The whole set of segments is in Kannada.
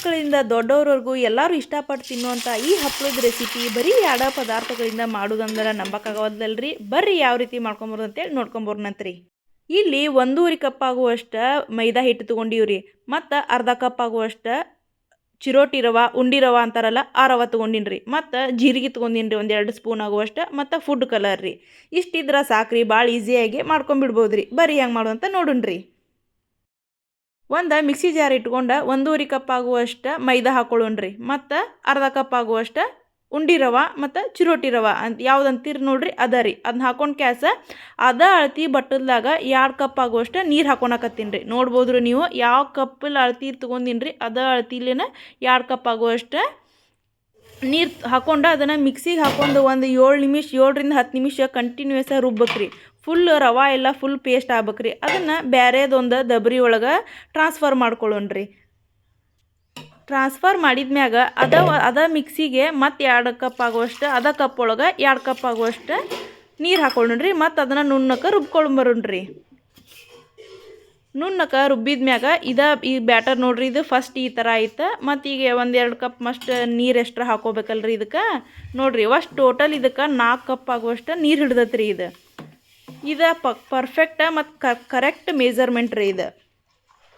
ಮಕ್ಕಳಿಂದ ದೊಡ್ಡವರವರೆಗೂ ಎಲ್ಲರೂ ಇಷ್ಟಪಟ್ಟು ತಿನ್ನುವಂಥ ಈ ಹಪ್ಪಳದ ರೆಸಿಪಿ ಬರೀ ಎರಡು ಪದಾರ್ಥಗಳಿಂದ ಮಾಡೋದಂದ್ರೆ ನಂಬಕ್ಕಾಗವಲ್ದಲ್ರಿ. ಬರ್ರಿ ಯಾವ ರೀತಿ ಮಾಡ್ಕೊಂಬರೋದು ಅಂತೇಳಿ ನೋಡ್ಕೊಂಬರೋಣಂತ್ರಿ. ಇಲ್ಲಿ 1.5 ಕಪ್ ಆಗುವಷ್ಟು ಮೈದಾ ಹಿಟ್ಟು ತೊಗೊಂಡಿವ್ರಿ. ಮತ್ತು ಅರ್ಧ ಕಪ್ ಆಗುವಷ್ಟು ಚಿರೋಟಿ ರವೆ, ಉಂಡಿ ರವೆ ಅಂತಾರಲ್ಲ ಆ ರವೆ ತೊಗೊಂಡಿನ್ರಿ. ಮತ್ತು ಜೀರಿಗೆ ತೊಗೊಂಡಿನ್ರಿ 1-2 ಸ್ಪೂನ್ ಆಗುವಷ್ಟು. ಮತ್ತು ಫುಡ್ ಕಲರ್ ರೀ. ಇಷ್ಟಿದ್ರೆ ಸಾಕ್ರಿ, ಭಾಳ ಈಸಿಯಾಗಿ ಮಾಡ್ಕೊಂಬಿಡ್ಬೋದ್ರಿ. ಬರ್ರಿ ಹೆಂಗೆ ಮಾಡೋಂತ ನೋಡುಣ್ರಿ. ಒಂದು ಮಿಕ್ಸಿ ಜಾರ್ ಇಟ್ಕೊಂಡು 1.5 ಕಪ್ ಆಗುವಷ್ಟು ಮೈದಾ ಹಾಕೊಳ್ಳೋಣ್ರಿ. ಮತ್ತು ಅರ್ಧ ಕಪ್ ಆಗುವಷ್ಟು ಉಂಡಿ ರವೆ ಮತ್ತು ಚಿರೋಟಿ ರವೆ ಅಂತ ಯಾವುದಂತೀರಿ ನೋಡ್ರಿ ಅದ ರೀ. ಅದನ್ನ ಹಾಕೊಂಡು ಕ್ಯಾಸ ಅದ ಅಳತಿ ಬಟ್ಟಲ್ದಾಗ 2 ಕಪ್ ಆಗುವಷ್ಟು ನೀರು ಹಾಕೊಳಕತ್ತೀನಿ ರೀ. ನೋಡ್ಬೋದ್ರಿ ನೀವು ಯಾವ ಕಪ್ಪಲ್ಲಿ ಅಳತಿ ತೊಗೊಂಡಿನಿ ರೀ ಅದ ಅಳತಿಲೇನ 2 ಕಪ್ ಆಗುವಷ್ಟು ನೀರು ಹಾಕೊಂಡು ಅದನ್ನು ಮಿಕ್ಸಿಗೆ ಹಾಕೊಂಡು ಒಂದು 7ರಿಂದ 10 ನಿಮಿಷ ಕಂಟಿನ್ಯೂಸ್ ರುಬ್ಬೇಕ್ರಿ. ಫುಲ್ ರವೆ ಎಲ್ಲ ಫುಲ್ ಪೇಸ್ಟ್ ಆಗ್ಬೇಕ್ರಿ. ಅದನ್ನು ಬೇರೆದೊಂದು ದಬ್ರಿ ಒಳಗೆ ಟ್ರಾನ್ಸ್ಫರ್ ಮಾಡ್ಕೊಳ್ಳೋಣ್ರಿ. ಟ್ರಾನ್ಸ್ಫರ್ ಮಾಡಿದ್ಮ್ಯಾಗ ಅದ ಮಿಕ್ಸಿಗೆ ಮತ್ತು 2 ಕಪ್ ಆಗುವಷ್ಟು ಅದ ಕಪ್ ಒಳಗೆ 2 ಕಪ್ ಆಗುವಷ್ಟು ನೀರು ಹಾಕೊಳ್ಳೋಣ್ರಿ. ಮತ್ತು ಅದನ್ನು ನುಣ್ಣಕ್ಕೆ ರುಬ್ಕೊಂಬರೋಣ್ರಿ. ನುಣ್ಣಕ್ಕೆ ರುಬ್ಬಿದ್ಮ್ಯಾಗ ಈ ಬ್ಯಾಟರ್ ನೋಡ್ರಿ, ಇದು ಫಸ್ಟ್ ಈ ಥರ ಆಯ್ತು. ಮತ್ತು ಈಗ 1-2 ಕಪ್ ಮಷ್ಟು ನೀರು ಎಕ್ಸ್ಟ್ರಾ ಹಾಕೋಬೇಕಲ್ರಿ ಇದಕ್ಕೆ. ನೋಡ್ರಿ ಅಷ್ಟು ಟೋಟಲ್ ಇದಕ್ಕೆ 4 ಕಪ್ ಆಗುವಷ್ಟು ನೀರು ಹಿಡ್ದತ್ರಿ. ಇದು ಪರ್ಫೆಕ್ಟ್ ಮತ್ತು ಕರೆಕ್ಟ್ ಮೆಜರ್ಮೆಂಟ್ ರೀ. ಇದು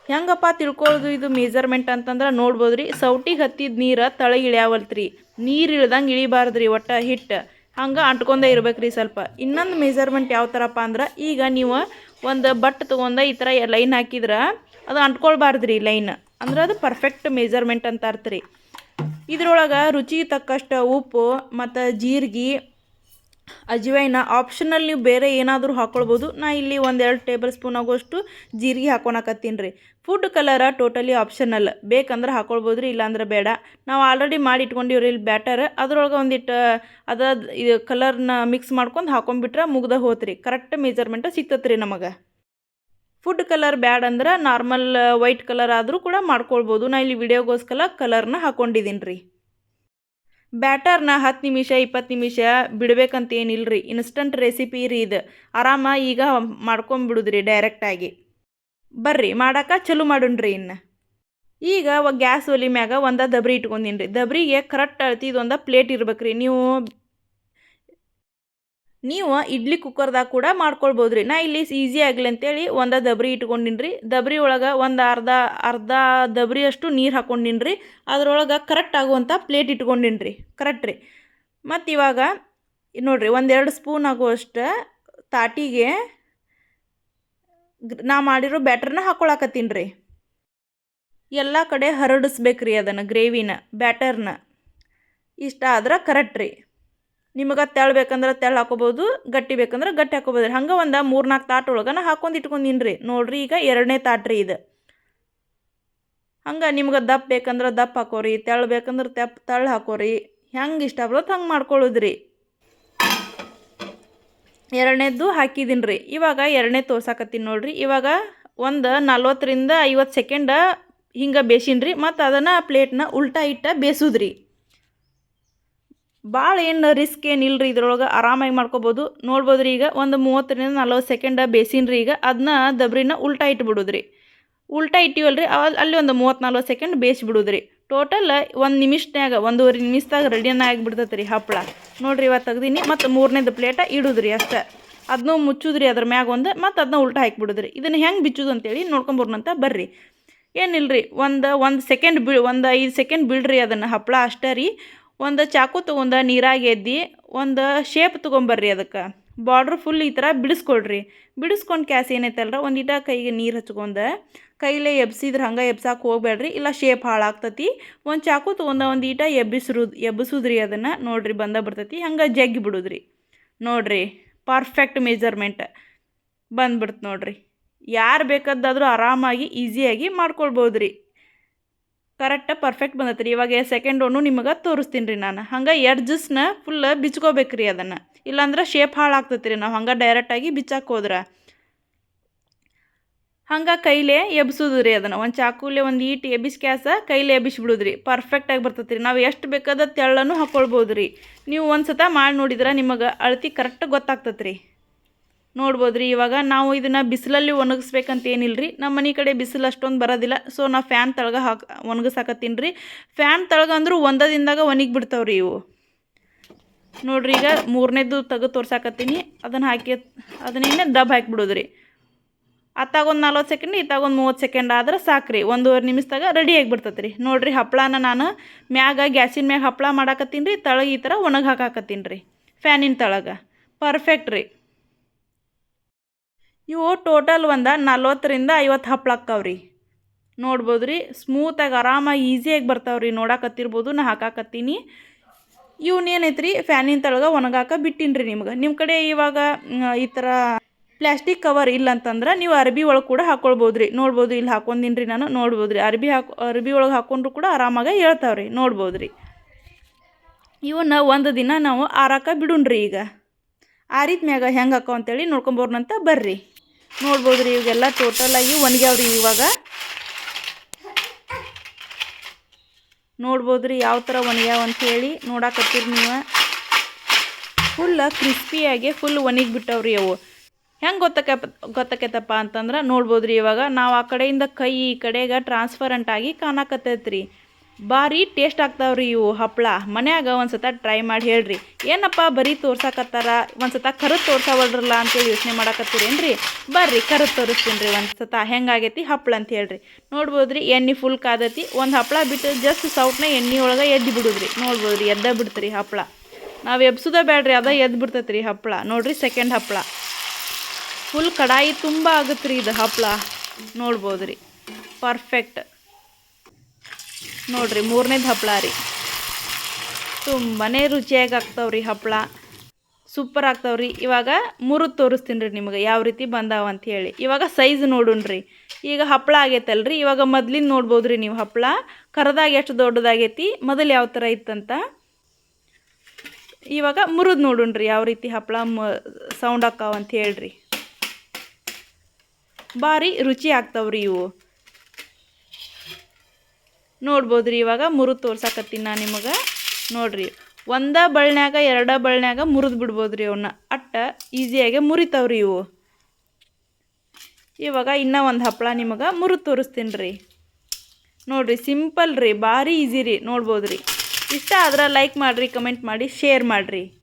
ಹೆಂಗಪ್ಪ ತಿಳ್ಕೊಳ್ಳೋದು ಇದು ಮೆಜರ್ಮೆಂಟ್ ಅಂತಂದ್ರೆ ನೋಡ್ಬೋದ್ರಿ. ಸೌಟಿಗೆ ಹತ್ತಿದ ನೀರು ತಳಗೆ ಇಳಿಯಾವಲ್ತ್ರಿ. ನೀರು ಇಳ್ದಂಗೆ ಇಳಿಬಾರ್ದ್ರಿ. ಒಟ್ಟು ಹಿಟ್ಟು ಹಂಗೆ ಅಂಟ್ಕೊಂಡೇ ಇರ್ಬೇಕ್ರಿ ಸ್ವಲ್ಪ. ಇನ್ನೊಂದು ಮೆಜರ್ಮೆಂಟ್ ಯಾವ ಥರಪ್ಪ ಅಂದ್ರೆ, ಈಗ ನೀವು ಒಂದು ಬಟ್ಟೆ ತೊಗೊಂಡು ಈ ಥರ ಲೈನ್ ಹಾಕಿದ್ರೆ ಅದು ಅಂಟ್ಕೊಳ್ಬಾರ್ದ್ರಿ. ಲೈನ್ ಅಂದ್ರೆ ಅದು ಪರ್ಫೆಕ್ಟ್ ಮೆಜರ್ಮೆಂಟ್ ಅಂತ ಅರ್ಥ ರೀ. ಇದ್ರೊಳಗೆ ರುಚಿಗೆ ತಕ್ಕಷ್ಟು ಉಪ್ಪು ಮತ್ತು ಜೀರಿಗೆ, ಅಜ್ವೈನ ಆಪ್ಷನಲ್, ನೀವು ಬೇರೆ ಏನಾದರೂ ಹಾಕ್ಕೊಳ್ಬೋದು. ನಾ ಇಲ್ಲಿ 1-2 ಟೇಬಲ್ ಸ್ಪೂನ್ ಆಗೋಷ್ಟು ಜೀರಿಗೆ ಹಾಕೊಳಕತ್ತೀನಿ ರೀ. ಫುಡ್ ಕಲರ ಟೋಟಲಿ ಆಪ್ಷನಲ್, ಬೇಕಂದ್ರೆ ಹಾಕ್ಕೊಳ್ಬೋದು ರೀ, ಇಲ್ಲಾಂದ್ರೆ ಬೇಡ. ನಾವು ಆಲ್ರೆಡಿ ಮಾಡಿ ಇಟ್ಕೊಂಡಿವ್ರಿ ಇಲ್ಲಿ ಬ್ಯಾಟರ್. ಅದ್ರೊಳಗೆ ಒಂದಿಟ್ಟು ಇದು ಕಲರ್ನ ಮಿಕ್ಸ್ ಮಾಡ್ಕೊಂಡು ಹಾಕೊಂಡ್ಬಿಟ್ರೆ ಮುಗ್ದ ಹೋತ್ರಿ. ಕರೆಕ್ಟ್ ಮೆಜರ್ಮೆಂಟ್ ಸಿಗ್ತತ್ರಿ ನಮಗೆ. ಫುಡ್ ಕಲರ್ ಬ್ಯಾಡ್ ಅಂದ್ರೆ ನಾರ್ಮಲ್ ವೈಟ್ ಕಲರ್ ಆದರೂ ಕೂಡ ಮಾಡ್ಕೊಳ್ಬೋದು. ನಾ ಇಲ್ಲಿ ವಿಡಿಯೋಗೋಸ್ಕರ ಕಲರ್ನ ಹಾಕ್ಕೊಂಡಿದ್ದೀನಿ ರೀ. ಬ್ಯಾಟರ್ನ 10 ನಿಮಿಷ 20 ನಿಮಿಷ ಬಿಡ್ಬೇಕಂತ ಏನಿಲ್ರಿ. ಇನ್ಸ್ಟಂಟ್ ರೆಸಿಪಿ ರೀ ಇದು. ಆರಾಮ ಈಗ ಮಾಡ್ಕೊಂಬಿಡುದ್ರಿ ಡೈರೆಕ್ಟಾಗಿ. ಬರ್ರಿ ಮಾಡಕ್ಕೆ ಚಲೋ ಮಾಡೋಣ್ರಿ. ಇನ್ನು ಈಗ ಗ್ಯಾಸ್ ಒಲಿ ಮ್ಯಾಗ ಒಂದು ದಬ್ರಿ ಇಟ್ಕೊಂಡಿನಿ ರೀ. ದಬ್ರಿಗೆ ಕರೆಕ್ಟ್ ಅಳ್ತಿದೊಂದು ಪ್ಲೇಟ್ ಇರ್ಬೇಕ್ರಿ. ನೀವು ಇಡ್ಲಿ ಕುಕ್ಕರ್ದಾಗ ಕೂಡ ಮಾಡ್ಕೊಳ್ಬೋದು ರೀ. ನಾ ಇಲ್ಲಿ ಈಸಿ ಆಗಲಿ ಅಂತೇಳಿ ಒಂದು ದಬ್ರಿ ಇಟ್ಕೊಂಡಿನಿ ರೀ. ದಬ್ರಿ ಒಳಗೆ ಒಂದು ಅರ್ಧ ದಬ್ರಿಯಷ್ಟು ನೀರು ಹಾಕ್ಕೊಂಡಿನಿ ರೀ. ಅದ್ರೊಳಗೆ ಕರೆಕ್ಟ್ ಆಗುವಂಥ ಪ್ಲೇಟ್ ಇಟ್ಕೊಂಡಿನಿ ರೀ. ಕರೆಕ್ಟ್ ರೀ. ಮತ್ತು ಇವಾಗ ನೋಡಿರಿ 1-2 ಸ್ಪೂನ್ ಆಗುವಷ್ಟು ತಾಟಿಗೆ ನಾ ಮಾಡಿರೋ ಬ್ಯಾಟ್ರನ್ನ ಹಾಕ್ಕೊಳಕತ್ತೀನಿ ರೀ. ಎಲ್ಲ ಕಡೆ ಹರಡಿಸ್ಬೇಕ್ರಿ ಅದನ್ನು, ಗ್ರೇವಿನ ಬ್ಯಾಟರ್ನ. ಇಷ್ಟ ಆದ್ರೆ ಕರೆಕ್ಟ್ ರೀ. ನಿಮಗೆ ತೆಳು ಬೇಕಂದ್ರೆ ತೆಳು ಹಾಕೋಬೋದು, ಗಟ್ಟಿ ಬೇಕಂದ್ರೆ ಗಟ್ಟಿ ಹಾಕೋಬೋದು ರೀ. ಹಂಗೆ ಒಂದು 3-4 ತಾಟು ಒಳಗೆ ನಾ ಹಾಕೊಂಡು ಇಟ್ಕೊಂಡಿನಿ ರೀ. ನೋಡಿರಿ ಈಗ 2ನೇ ತಾಟು ರೀ ಇದು. ಹಂಗೆ ನಿಮ್ಗೆ ದಪ್ಪ ಬೇಕಂದ್ರೆ ದಪ್ಪ ಹಾಕೋರಿ, ತೆಳು ಬೇಕಂದ್ರೆ ತೆಳು ಹಾಕೋರಿ. ಹೆಂಗೆ ಇಷ್ಟ ಬರುತ್ತೆ ಹಂಗೆ ಮಾಡ್ಕೊಳ್ಳೋದ್ರಿ. 2ನೇದ್ದು ಹಾಕಿದ್ದೀನಿ ರೀ. ಇವಾಗ 2ನೇ ತೋರ್ಸಾಕತ್ತೀನಿ ನೋಡಿರಿ. ಇವಾಗ ಒಂದು 40ರಿಂದ 50 ಸೆಕೆಂಡ ಹಿಂಗೆ ಬೇಯಿಸಿನಿ ರೀ. ಮತ್ತು ಅದನ್ನು ಪ್ಲೇಟ್ನ ಉಲ್ಟಾ ಇಟ್ಟ ಬೇಯಿಸೋದ್ರಿ. ಭಾಳ ಏನು ರಿಸ್ಕ್ ಏನಿಲ್ಲ ರೀ. ಇದ್ರೊಳಗೆ ಆರಾಮಾಗಿ ಮಾಡ್ಕೊಬೋದು. ನೋಡ್ಬೋದು ರೀ ಈಗ ಒಂದು 30ರಿಂದ 40 ಸೆಕೆಂಡ ಬೇಯಿಸಿನಿ ರೀ. ಈಗ ಅದನ್ನ ದಬ್ರಿನ ಉಲ್ಟಾ ಇಟ್ಬಿಡೋದ್ರಿ. ಉಲ್ಟಾ ಇಟ್ಟಿವಲ್ರಿ ಅಲ್ಲಿ ಒಂದು 30-40 ಸೆಕೆಂಡ್ ಬೇಯಿಸ್ಬಿಡೋದ್ರಿ. ಟೋಟಲ್ 1 ನಿಮಿಷನ್ಯಾಗ 1.5 ನಿಮಿಷದಾಗ ರೆಡಿಯನ್ನ ಆಗಿಬಿಡ್ತೈತೆ ರೀ ಹಪ್ಪಳ. ನೋಡಿರಿ ಇವಾಗ ತೆಗ್ದೀನಿ. ಮತ್ತು 3ನೇದು ಪ್ಲೇಟ ಇಡೋದ್ರಿ ಅಷ್ಟೇ. ಅದನ್ನೂ ಮುಚ್ಚೋದ್ರಿ ಅದ್ರ ಮ್ಯಾಗ ಒಂದು. ಮತ್ತು ಅದನ್ನ ಉಲ್ಟಾ ಹಾಕಿಬಿಡೋದ್ರಿ. ಇದನ್ನು ಹೆಂಗೆ ಬಿಚ್ಚೋದು ಅಂತೇಳಿ ನೋಡ್ಕೊಂಬರೋಣಂತ ಬರ್ರಿ. ಏನಿಲ್ಲರಿ, ಒಂದು ಸೆಕೆಂಡ್ ಒಂದು 5 ಸೆಕೆಂಡ್ ಬಿಡ್ರಿ ಅದನ್ನು. ಹಪ್ಪಳ ಅಷ್ಟೇ ರೀ. ಒಂದು ಚಾಕು ತೊಗೊಂಡು ನೀರಾಗಿ ಎದ್ದು ಒಂದು ಶೇಪ್ ತೊಗೊಂಬರ್ರಿ. ಅದಕ್ಕೆ ಬಾರ್ಡ್ರ್ ಫುಲ್ ಈ ಥರ ಬಿಡಿಸ್ಕೊಳ್ರಿ. ಬಿಡಿಸ್ಕೊಂಡು ಕ್ಯಾಸ್ ಏನೈತಲ್ರ ಒಂದೀಟ ಕೈಗೆ ನೀರು ಹಚ್ಕೊಂಡು ಕೈಲೇ ಎಬ್ಸಿದ್ರೆ ಹಂಗೆ ಎಬ್ಸಕ್ಕೆ ಹೋಗ್ಬೇಡ್ರಿ, ಇಲ್ಲ ಶೇಪ್ ಹಾಳಾಗ್ತತಿ. ಒಂದು ಚಾಕು ತೊಗೊಂಡು ಒಂದೀಟ ಎಬ್ಬಿಸೋದ್ರಿ ಅದನ್ನು. ನೋಡಿರಿ ಬರ್ತೈತಿ. ಹಂಗೆ ಜಗ್ಗಿ ಬಿಡೋದ್ರಿ. ನೋಡಿರಿ ಪರ್ಫೆಕ್ಟ್ ಮೆಜರ್ಮೆಂಟ್ ಬಂದ್ಬಿಡ್ತು ನೋಡಿರಿ. ಯಾರು ಬೇಕಾದಾದರೂ ಆರಾಮಾಗಿ ಈಸಿಯಾಗಿ ಮಾಡ್ಕೊಳ್ಬೋದು ರೀ. ಕರೆಕ್ಟ್ ಪರ್ಫೆಕ್ಟ್ ಬಂದೈತೆ ರೀ. ಇವಾಗ ಸೆಕೆಂಡನ್ನು ನಿಮಗೆ ತೋರಿಸ್ತೀನಿ ರೀ ನಾನು. ಹಂಗೆ ಎಡ್ಜಸ್ನ ಫುಲ್ ಬಿಚ್ಕೋಬೇಕು ರೀ ಅದನ್ನು, ಇಲ್ಲಾಂದ್ರೆ ಶೇಪ್ ಹಾಳಾಗ್ತೈತೆ ರೀ ನಾವು ಹಂಗೆ ಡೈರೆಕ್ಟಾಗಿ ಬಿಚ್ಚಕ್ಕೆ ಹೋದ್ರೆ. ಹಂಗೆ ಕೈಲೇ ಎಬ್ಸೋದು ರೀ ಅದನ್ನು. ಒಂದು ಚಾಕುಲೇ ಒಂದು ಈಟ್ ಎಬ್ಬಿಸಿ ಕ್ಯಾಸ ಕೈಲೇ ಎಬ್ಬಿಸ್ಬಿಡೋದು ರೀ. ಪರ್ಫೆಕ್ಟಾಗಿ ಬರ್ತೈತೆ ರೀ. ನಾವು ಎಷ್ಟು ಬೇಕಾದ ತೆಳ್ಳನ್ನು ಹಾಕ್ಕೊಳ್ಬೋದು ರೀ. ನೀವು ಒಂದು ಸತ ಮಾಡಿ ನೋಡಿದ್ರೆ ನಿಮಗೆ ಅಳತಿ ಕರೆಕ್ಟ್ ಗೊತ್ತಾಗ್ತೈತೆ ರೀ. ನೋಡ್ಬೋದು ರೀ. ಇವಾಗ ನಾವು ಇದನ್ನು ಬಿಸಿಲಲ್ಲಿ ಒಣಗಿಸ್ಬೇಕಂತ ಏನಿಲ್ಲ ರೀ. ನಮ್ಮ ಮನೆ ಕಡೆ ಬಿಸಿಲು ಅಷ್ಟೊಂದು ಬರೋದಿಲ್ಲ, ಸೊ ನಾ ಫ್ಯಾನ್ ತಳಗ ಒಣಗಿಸಾಕತ್ತೀನಿ ರೀ. ಫ್ಯಾನ್ ತಳಗ ಅಂದರೂ ಒಂದೇ ದಿನದಾಗ ಒಣಗಿ ಬಿಡ್ತಾವೆ ರೀ ಇವು. ನೋಡಿರಿ, ಈಗ ಮೂರನೇದು ತೆಗೆದು ತೋರ್ಸಾಕತ್ತೀನಿ. ಅದನ್ನು ಹಾಕಿ ಅದನ್ನೇನೆ ದಬ್ ಹಾಕಿಬಿಡೋದು ರೀ. ಅತ್ತಾಗೊಂದು 40 ಸೆಕೆಂಡ್, ಇತ್ತಾಗೊಂದು 30 ಸೆಕೆಂಡ್ ಆದ್ರೆ ಸಾಕ್ರಿ. 1.5 ನಿಮಿಷದಾಗ ರೆಡಿ ಆಗಿಬಿಡ್ತೈತೆ ರೀ. ನೋಡಿರಿ, ಹಪ್ಪಳನ ನಾನು ಗ್ಯಾಸಿನ ಮ್ಯಾಗ ಹಪ್ಪಳ ಮಾಡಾಕತ್ತೀನಿ ರೀ. ತಳಗ ಈ ಥರ ಒಣಗಿ ಹಾಕಾಕತ್ತೀನಿ ರೀ ಫ್ಯಾನಿನ ತಳಗ. ಪರ್ಫೆಕ್ಟ್ ರೀ. ಇವು ಟೋಟಲ್ 40ರಿಂದ 50 ಹಪ್ಪಳ ಆಕ್ಕಾವ್ರಿ. ನೋಡ್ಬೋದು ರೀ, ಸ್ಮೂತಾಗಿ ಆರಾಮಾಗಿ ಈಸಿಯಾಗಿ ಬರ್ತಾವ್ರಿ. ನೋಡಾಕತ್ತಿರ್ಬೋದು, ನಾ ಹಾಕಾಕತ್ತೀನಿ. ಇವನ್ನೇನೈತೆ ರೀ, ಫ್ಯಾನಿನ ತಳಗ ಒಣಗಾಕ ಬಿಟ್ಟಿನಿ ರೀ ನಿಮ್ಗೆ. ನಿಮ್ಮ ಕಡೆ ಇವಾಗ ಈ ಥರ ಪ್ಲಾಸ್ಟಿಕ್ ಕವರ್ ಇಲ್ಲ ಅಂತಂದ್ರೆ ನೀವು ಅರ್ಬಿ ಒಳಗೆ ಕೂಡ ಹಾಕ್ಕೊಳ್ಬೋದು ರೀ. ನೋಡ್ಬೋದು, ಇಲ್ಲಿ ಹಾಕೊಂದಿನಿ ರೀ ನಾನು. ನೋಡ್ಬೋದು ರೀ, ಅರ್ಬಿ ಒಳಗೆ ಹಾಕ್ಕೊಂಡ್ರು ಕೂಡ ಆರಾಮಾಗಿ ಹೇಳ್ತಾವ್ರಿ. ನೋಡ್ಬೋದು ರೀ. ಇವನ್ನ ಒಂದು ದಿನ ನಾವು ಆರಾಕ ಬಿಡುಣ್ರಿ. ಈಗ ಆರಿದ ಮ್ಯಾಗ ಹೆಂಗೆ ಹಾಕೋ ಅಂತೇಳಿ ನೋಡ್ಕೊಂಬೋರ್ನಂತ ಬರ್ರಿ. ನೋಡ್ಬೋದು ರೀ, ಇವಾಗೆಲ್ಲ ಟೋಟಲಾಗಿ ಒಣಗ್ಯಾವ್ರಿ. ಇವಾಗ ನೋಡ್ಬೋದು ರೀ ಯಾವ ಥರ ಒಣಗ್ಯಾವ ಅಂಥೇಳಿ. ನೋಡಾಕತ್ತೀರಿ ನೀವು, ಫುಲ್ ಕ್ರಿಸ್ಪಿಯಾಗಿ ಫುಲ್ ಒಣಗಿಬಿಟ್ಟವ್ರಿ ಅವು. ಹೆಂಗೆ ಗೊತ್ತಾಕೈತಪ್ಪ ಅಂತಂದ್ರೆ ನೋಡ್ಬೋದು ರೀ, ಇವಾಗ ನಾವು ಆ ಕಡೆಯಿಂದ ಕೈ ಈ ಕಡೆಗೆ ಟ್ರಾನ್ಸ್ಫರೆಂಟ್ ಆಗಿ ಕಾಣಕತ್ತೈತೆ ರೀ. ಭಾರಿ ಟೇಸ್ಟ್ ಆಗ್ತಾವ್ರಿ ಇವು ಹಪ್ಪಳ. ಮನ್ಯಾಗ ಒಂದು ಸತ ಟ್ರೈ ಮಾಡಿ ಹೇಳ್ರಿ. ಏನಪ್ಪ ಬರೀ ತೋರ್ಸಾಕತ್ತಾರ, ಒಂದು ಸತ ಕರದು ತೋರ್ಸಾವಲ್ರಲ್ಲ ಅಂತೇಳಿ ಯೋಚನೆ ಮಾಡಾಕತ್ತೀರೇನು ರೀ? ಬರ್ರಿ ಕರದು ತೋರಿಸ್ತೀನಿ ರೀ ಒಂದು ಸತ ಹೆಂಗಾಗೈತಿ ಹಪ್ಪಳ ಅಂತ ಹೇಳ್ರಿ. ನೋಡ್ಬೋದು ರೀ, ಎಣ್ಣೆ ಫುಲ್ ಕಾದೈತಿ. ಒಂದು ಹಪ್ಪಳ ಬಿಟ್ಟು ಜಸ್ಟ್ ಸೌಟ್ನ ಎಣ್ಣೆ ಒಳಗೆ ಎದ್ದು ಬಿಡುದ್ರಿ. ನೋಡ್ಬೋದು ರೀ, ಎದ್ದ ಬಿಡ್ತೀರಿ ಹಪ್ಪಳ. ನಾವು ಎಬ್ಸುದ ಬೇಡ್ರಿ, ಅದ ಎದ್ದು ಬಿಡ್ತೈತೆ ರೀ ಹಪ್ಪಳ. ನೋಡಿರಿ, ಸೆಕೆಂಡ್ ಹಪ್ಪಳ ಫುಲ್ ಕಡಾಯಿ ತುಂಬ ಆಗುತ್ತೆ ರೀ ಇದು ಹಪ್ಪಳ. ನೋಡ್ಬೋದು ರೀ, ಪರ್ಫೆಕ್ಟ್. ನೋಡಿರಿ, ಮೂರನೇದು ಹಪ್ಪಳ ರೀ. ತುಂಬಾ ರುಚಿಯಾಗಿ ಆಗ್ತಾವ್ರಿ ಹಪ್ಪಳ. ಸೂಪರ್ ಆಗ್ತಾವ್ರಿ. ಇವಾಗ ಮುರಿದು ತೋರಿಸ್ತೀನಿ ರೀ ನಿಮ್ಗೆ ಯಾವ ರೀತಿ ಬಂದಾವ ಅಂಥೇಳಿ. ಇವಾಗ ಸೈಜ್ ನೋಡುಣ್ರಿ. ಈಗ ಹಪ್ಪಳ ಆಗೈತಲ್ರಿ. ಇವಾಗ ಮೊದ್ಲಿನ ನೋಡ್ಬೋದು ರೀ ನೀವು ಹಪ್ಪಳ ಕರದಾಗ ಎಷ್ಟು ದೊಡ್ಡದಾಗೈತಿ, ಮೊದಲು ಯಾವ ಥರ ಇತ್ತಂತ. ಇವಾಗ ಮುರಿದು ನೋಡುಣ್ರಿ ಯಾವ ರೀತಿ ಹಪ್ಪಳ ಸೌಂಡ್ ಆಕ್ಕಾವ ಅಂತ ಹೇಳ್ರಿ. ಭಾರಿ ರುಚಿ ಆಗ್ತಾವ್ರಿ ಇವು. ನೋಡ್ಬೋದು ರೀ, ಇವಾಗ ಮುರಿದು ತೋರ್ಸಾಕತ್ತೀನಿ ನಾನು ನಿಮಗೆ. ನೋಡಿರಿ, ಒಂದೇ ಬಳ್ಳ್ಯಾಗ 2 ಬಳ್ಳ್ಯಾಗ ಮುರಿದು ಬಿಡ್ಬೋದು ರೀ ಅವನ್ನ. ಅಟ್ಟ ಈಸಿಯಾಗೆ ಮುರಿತಾವ್ರಿ ಇವು. ಇವಾಗ ಇನ್ನೂ ಒಂದು ಹಪ್ಪಳ ನಿಮಗೆ ಮುರಿದು ತೋರಿಸ್ತೀನಿ ರೀ. ನೋಡಿರಿ, ಸಿಂಪಲ್ ರೀ, ಭಾರಿ ಈಸಿ ರೀ. ನೋಡ್ಬೋದು ರೀ. ಇಷ್ಟ ಆದ್ರೆ ಲೈಕ್ ಮಾಡಿರಿ, ಕಮೆಂಟ್ ಮಾಡಿ, ಶೇರ್ ಮಾಡಿರಿ.